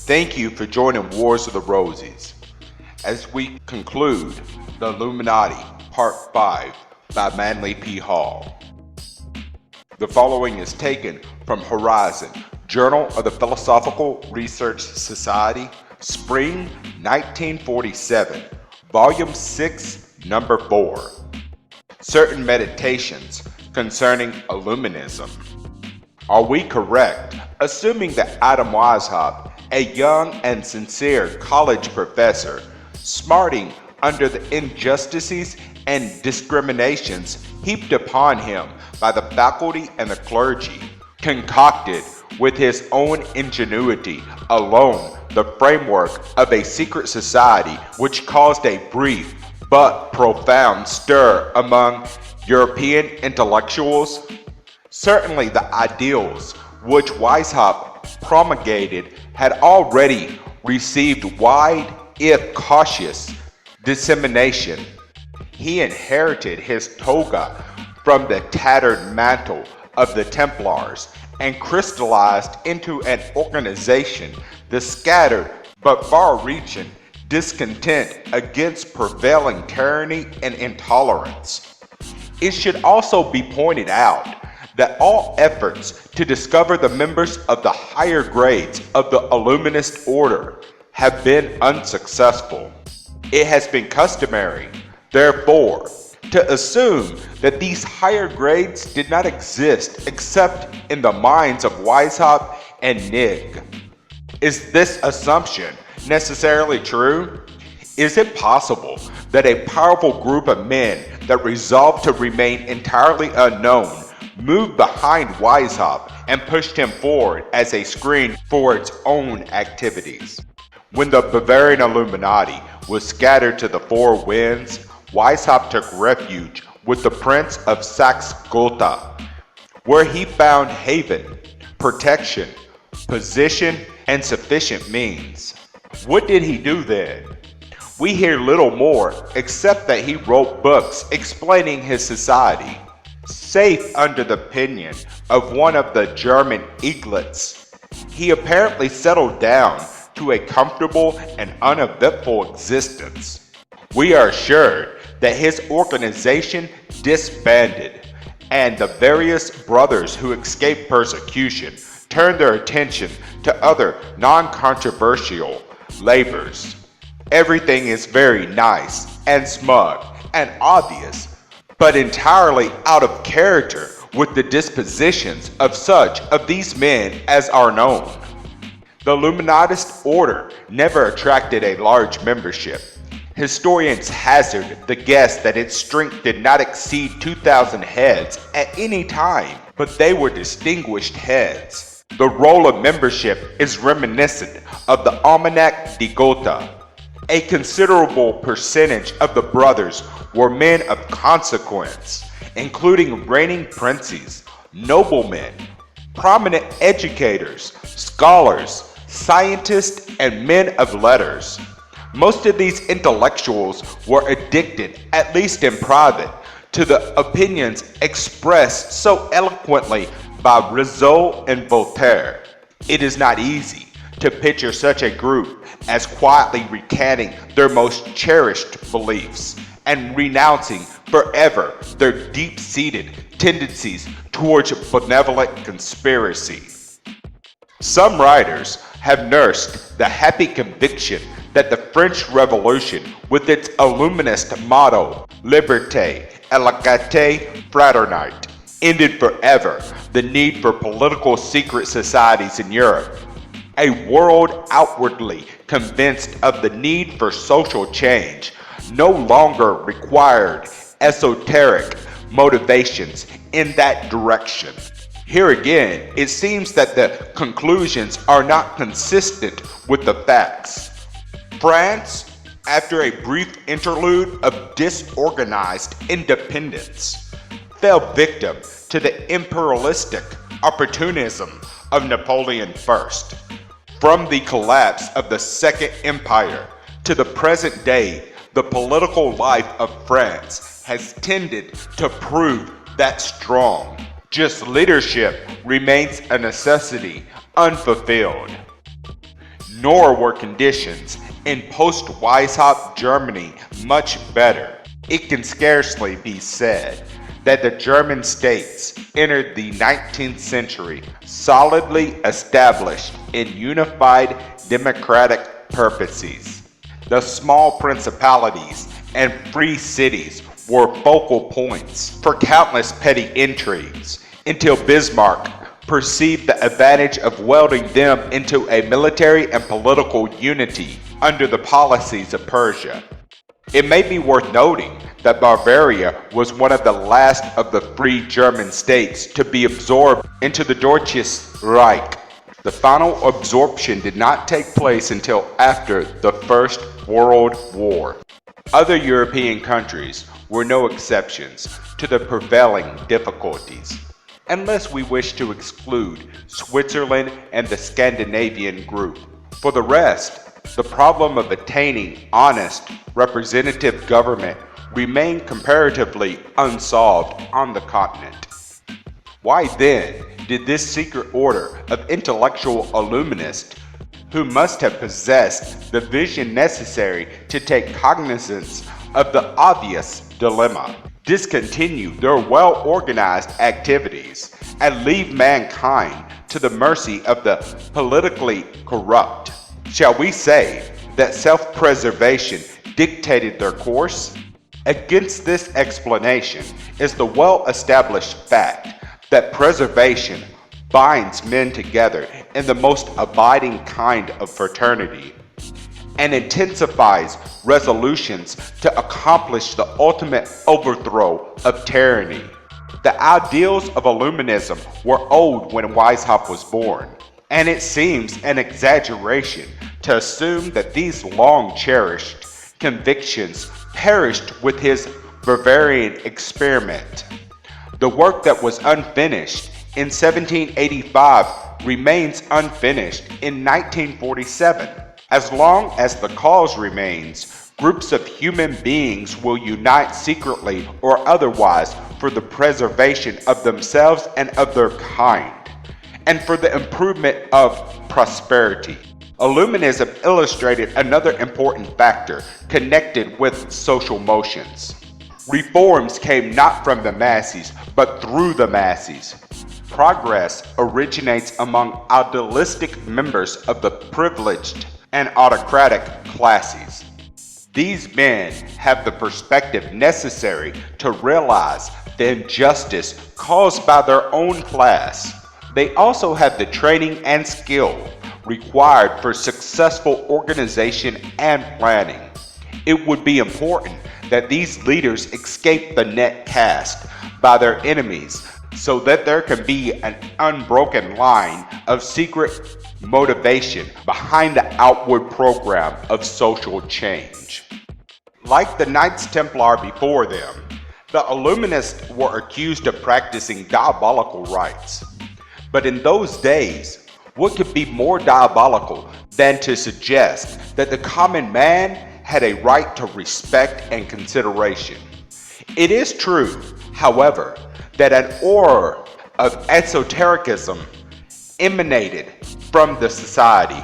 Thank you for joining Wars of the Roses as we conclude the Illuminati Part 5 by Manly P. Hall. The following is taken from Horizon, Journal of the Philosophical Research Society, Spring 1947, Volume 6, Number 4. Certain Meditations Concerning Illuminism. Are we correct, assuming that Adam Weishaupt, a young and sincere college professor, smarting under the injustices and discriminations heaped upon him by the faculty and the clergy, concocted with his own ingenuity alone the framework of a secret society which caused a brief but profound stir among European intellectuals? Certainly the ideals which Weishaupt promulgated had already received wide, if cautious, dissemination. He inherited his toga from the tattered mantle of the Templars and crystallized into an organization the scattered but far-reaching discontent against prevailing tyranny and intolerance. It should also be pointed out that all efforts to discover the members of the higher grades of the Illuminist order have been unsuccessful. It has been customary, therefore, to assume that these higher grades did not exist except in the minds of Weishaupt and Nig. Is this assumption necessarily true? Is it possible that a powerful group of men that resolved to remain entirely unknown moved behind Weishaupt and pushed him forward as a screen for its own activities? When the Bavarian Illuminati was scattered to the four winds, Weishaupt took refuge with the Prince of Saxe-Gotha, where he found haven, protection, position, and sufficient means. What did he do then? We hear little more except that he wrote books explaining his society. Safe under the pinion of one of the German eaglets, he apparently settled down to a comfortable and uneventful existence. We are assured that his organization disbanded, and the various brothers who escaped persecution turned their attention to other non-controversial labors. Everything is very nice and smug and obvious, but entirely out of character with the dispositions of such of these men as are known. The Illuminatist order never attracted a large membership. Historians hazard the guess that its strength did not exceed 2,000 heads at any time, but they were distinguished heads. The roll of membership is reminiscent of the Almanac de Gotha. A considerable percentage of the brothers were men of consequence, including reigning princes, noblemen, prominent educators, scholars, scientists, and men of letters. Most of these intellectuals were addicted, at least in private, to the opinions expressed so eloquently by Rousseau and Voltaire. It is not easy to picture such a group as quietly recanting their most cherished beliefs and renouncing forever their deep-seated tendencies towards benevolent conspiracy. Some writers have nursed the happy conviction that the French Revolution, with its Illuminist motto, Liberté, Égalité, Fraternité, ended forever the need for political secret societies in Europe. A world outwardly convinced of the need for social change no longer required esoteric motivations in that direction. Here again, it seems that the conclusions are not consistent with the facts. France, after a brief interlude of disorganized independence, fell victim to the imperialistic opportunism of Napoleon I. From the collapse of the Second Empire to the present day, the political life of France has tended to prove that strong, just leadership remains a necessity unfulfilled. Nor were conditions in post-Weishaupt Germany much better. It can scarcely be said that the German states entered the 19th century solidly established in unified democratic purposes. The small principalities and free cities were focal points for countless petty intrigues until Bismarck perceived the advantage of welding them into a military and political unity under the policies of Persia. It may be worth noting that Bavaria was one of the last of the free German states to be absorbed into the Deutsches Reich. The final absorption did not take place until after the First World War. Other European countries were no exceptions to the prevailing difficulties, unless we wish to exclude Switzerland and the Scandinavian group. For the rest, the problem of attaining honest, representative government remained comparatively unsolved on the continent. Why then did this secret order of intellectual illuminists, who must have possessed the vision necessary to take cognizance of the obvious dilemma, discontinue their well-organized activities and leave mankind to the mercy of the politically corrupt? Shall we say that self-preservation dictated their course? Against this explanation is the well-established fact that preservation binds men together in the most abiding kind of fraternity and intensifies resolutions to accomplish the ultimate overthrow of tyranny. The ideals of Illuminism were old when Weishaupt was born, and it seems an exaggeration to assume that these long-cherished convictions perished with his Bavarian experiment. The work that was unfinished in 1785 remains unfinished in 1947. As long as the cause remains, groups of human beings will unite secretly or otherwise for the preservation of themselves and of their kind, and for the improvement of prosperity. Illuminism illustrated another important factor connected with social motions. Reforms came not from the masses, but through the masses. Progress originates among idealistic members of the privileged and autocratic classes. These men have the perspective necessary to realize the injustice caused by their own class. They also have the training and skill required for successful organization and planning. It would be important that these leaders escape the net cast by their enemies so that there can be an unbroken line of secret motivation behind the outward program of social change. Like the Knights Templar before them, the Illuminists were accused of practicing diabolical rites. But in those days, what could be more diabolical than to suggest that the common man had a right to respect and consideration? It is true, however, that an aura of esotericism emanated from the society,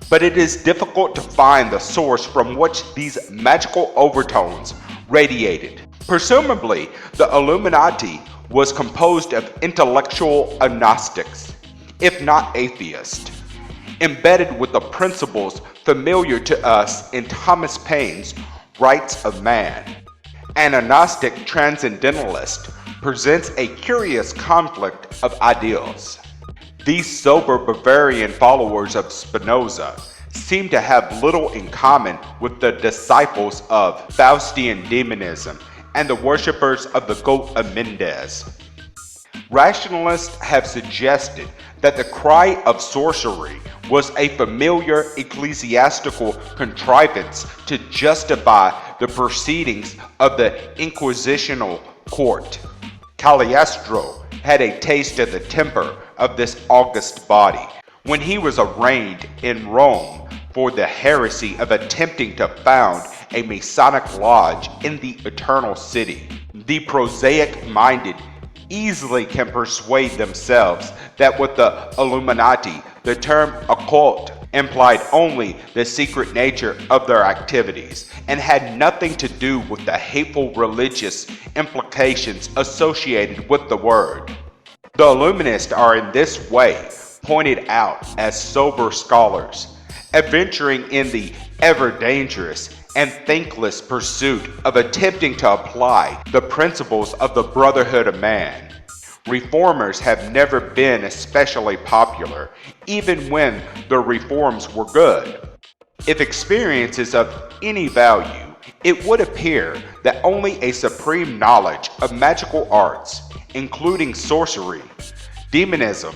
but it is difficult to find the source from which these magical overtones radiated. Presumably, the Illuminati was composed of intellectual agnostics, if not atheists, embedded with the principles familiar to us in Thomas Paine's Rights of Man. An agnostic transcendentalist presents a curious conflict of ideals. These sober Bavarian followers of Spinoza seem to have little in common with the disciples of Faustian demonism and the worshippers of the goat of Mendes. Rationalists have suggested that the cry of sorcery was a familiar ecclesiastical contrivance to justify the proceedings of the inquisitional court. Cagliostro had a taste of the temper of this august body when he was arraigned in Rome for the heresy of attempting to found a Masonic lodge in the Eternal City. The prosaic-minded easily can persuade themselves that with the Illuminati, the term occult implied only the secret nature of their activities and had nothing to do with the hateful religious implications associated with the word. The Illuminists are in this way pointed out as sober scholars, adventuring in the ever dangerous and thankless pursuit of attempting to apply the principles of the brotherhood of man. Reformers have never been especially popular, even when their reforms were good. If experience is of any value, it would appear that only a supreme knowledge of magical arts, including sorcery, demonism,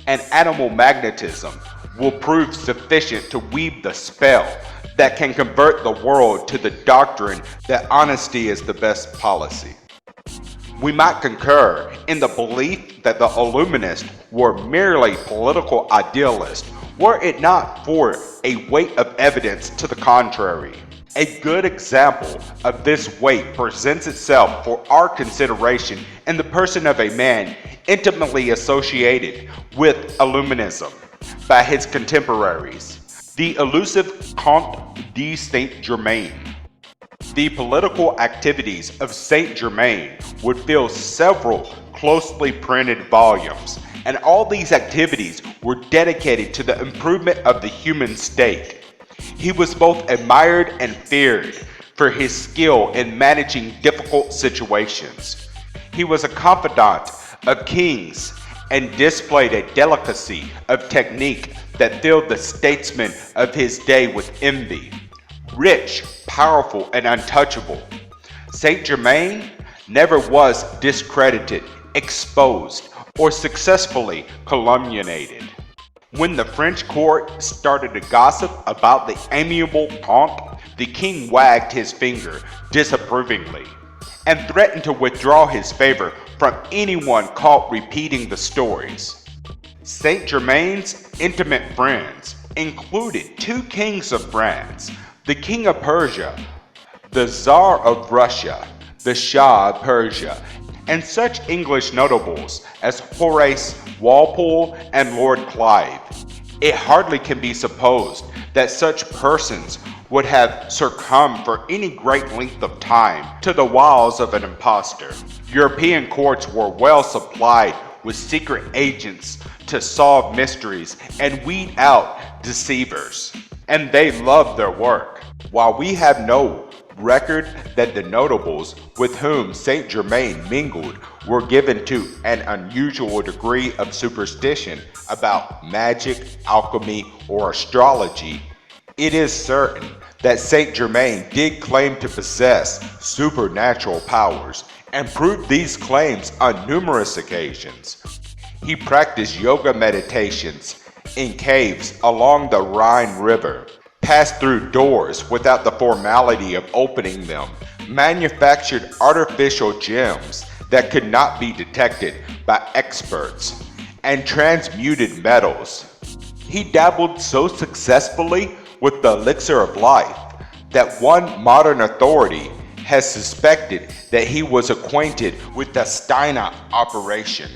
and animal magnetism, will prove sufficient to weave the spell that can convert the world to the doctrine that honesty is the best policy. We might concur in the belief that the Illuminists were merely political idealists were it not for a weight of evidence to the contrary. A good example of this weight presents itself for our consideration in the person of a man intimately associated with Illuminism by his contemporaries, the elusive Comte de Saint-Germain. The political activities of Saint-Germain would fill several closely printed volumes, and all these activities were dedicated to the improvement of the human state. He was both admired and feared for his skill in managing difficult situations. He was a confidant of kings and displayed a delicacy of technique that filled the statesmen of his day with envy. Rich, powerful, and untouchable, Saint-Germain never was discredited, exposed, or successfully calumniated. When the French court started to gossip about the amiable Comte, the king wagged his finger disapprovingly and threatened to withdraw his favor from anyone caught repeating the stories. Saint-Germain's intimate friends included two kings of France, the king of Persia, the Tsar of Russia, the Shah of Persia, and such English notables as Horace Walpole and Lord Clive. It hardly can be supposed that such persons would have succumbed for any great length of time to the wiles of an impostor. European courts were well supplied with secret agents to solve mysteries and weed out deceivers, and they loved their work. While we have no record that the notables with whom Saint-Germain mingled were given to an unusual degree of superstition about magic, alchemy, or astrology, it is certain that Saint-Germain did claim to possess supernatural powers and proved these claims on numerous occasions. He practiced yoga meditations in caves along the Rhine River, passed through doors without the formality of opening them, manufactured artificial gems that could not be detected by experts, and transmuted metals. He dabbled so successfully with the elixir of life that one modern authority has suspected that he was acquainted with the Steiner operation.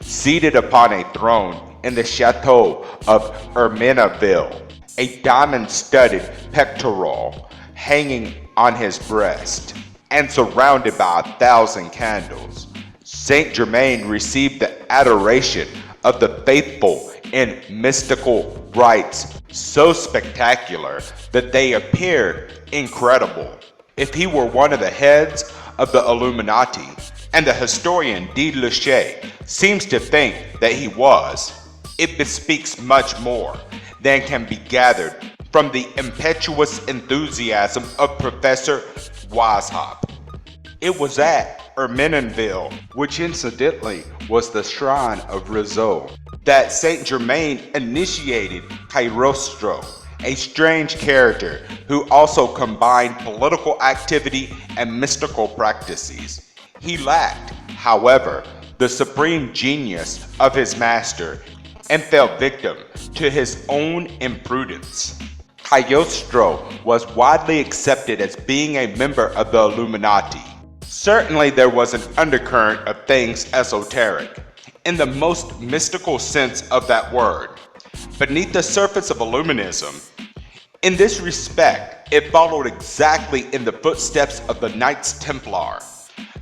Seated upon a throne in the chateau of Ermenonville, a diamond-studded pectoral hanging on his breast, and surrounded by 1,000 candles, Saint-Germain received the adoration of the faithful in mystical rites so spectacular that they appear incredible. If he were one of the heads of the Illuminati, and the historian de Luche seems to think that he was, it bespeaks much more than can be gathered from the impetuous enthusiasm of Professor Weishaupt. It was at Ermenonville, which incidentally was the shrine of Rizzo, that Saint-Germain initiated Cagliostro, a strange character who also combined political activity and mystical practices. He lacked, however, the supreme genius of his master and fell victim to his own imprudence. Cagliostro was widely accepted as being a member of the Illuminati. Certainly there was an undercurrent of things esoteric, in the most mystical sense of that word. beneath the surface of Illuminism. In this respect, it followed exactly in the footsteps of the Knights Templar.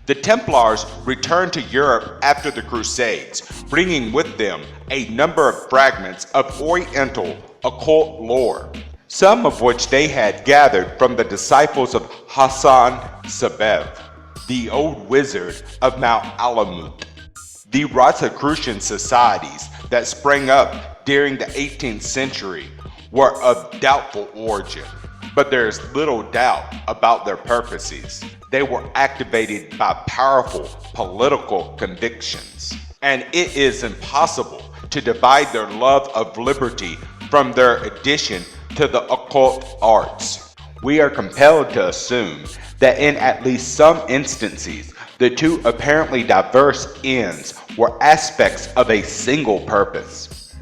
The Templars returned to Europe after the Crusades, bringing with them a number of fragments of Oriental occult lore, some of which they had gathered from the disciples of Hassan Sabev, the old wizard of Mount Alamut. The Rosicrucian societies that sprang up during the 18th century were of doubtful origin, but there is little doubt about their purposes. They were activated by powerful political convictions, and it is impossible to divide their love of liberty from their addition to the occult arts. We are compelled to assume that in at least some instances, the two apparently diverse ends were aspects of a single purpose.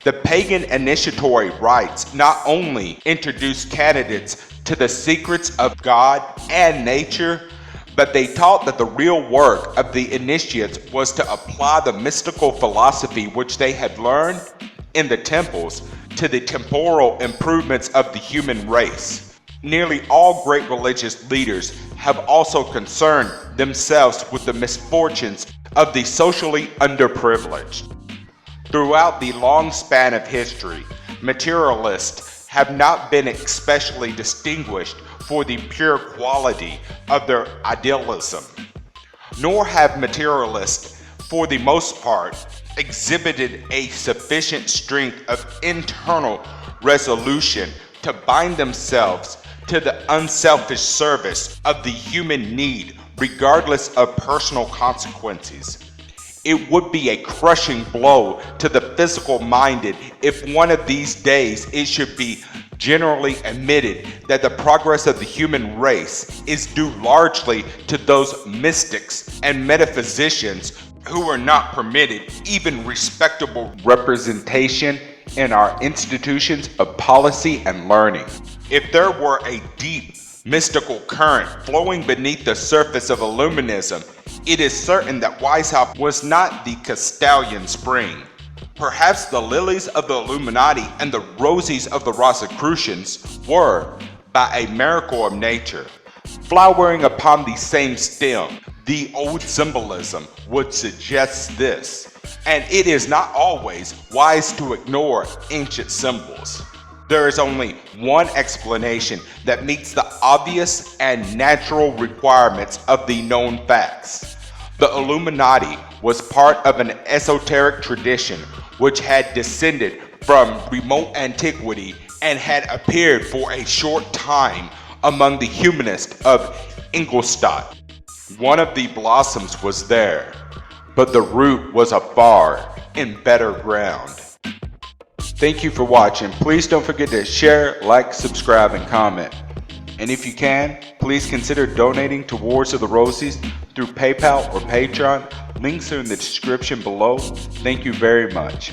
The pagan initiatory rites not only introduced candidates to the secrets of God and nature, but they taught that the real work of the initiates was to apply the mystical philosophy which they had learned in the temples to the temporal improvements of the human race. Nearly all great religious leaders have also concerned themselves with the misfortunes of the socially underprivileged. Throughout the long span of history, materialists have not been especially distinguished for the pure quality of their idealism, nor have materialists, for the most part, exhibited a sufficient strength of internal resolution to bind themselves to the unselfish service of the human need, regardless of personal consequences. It would be a crushing blow to the physical minded if one of these days it should be generally admitted that the progress of the human race is due largely to those mystics and metaphysicians who are not permitted even respectable representation in our institutions of policy and learning. If there were a deep mystical current flowing beneath the surface of Illuminism, it is certain that Weishaupt was not the Castalian spring. Perhaps the lilies of the Illuminati and the roses of the Rosicrucians were, by a miracle of nature, flowering upon the same stem. The old symbolism would suggest this, and it is not always wise to ignore ancient symbols. There is only one explanation that meets the obvious and natural requirements of the known facts. The Illuminati was part of an esoteric tradition which had descended from remote antiquity and had appeared for a short time among the humanists of Ingolstadt. One of the blossoms was there, but the root was afar in better ground. Thank you for watching. Please don't forget to share, like, subscribe, and comment. And if you can, please consider donating to Wars of the Roses through PayPal or Patreon. Links are in the description below. Thank you very much.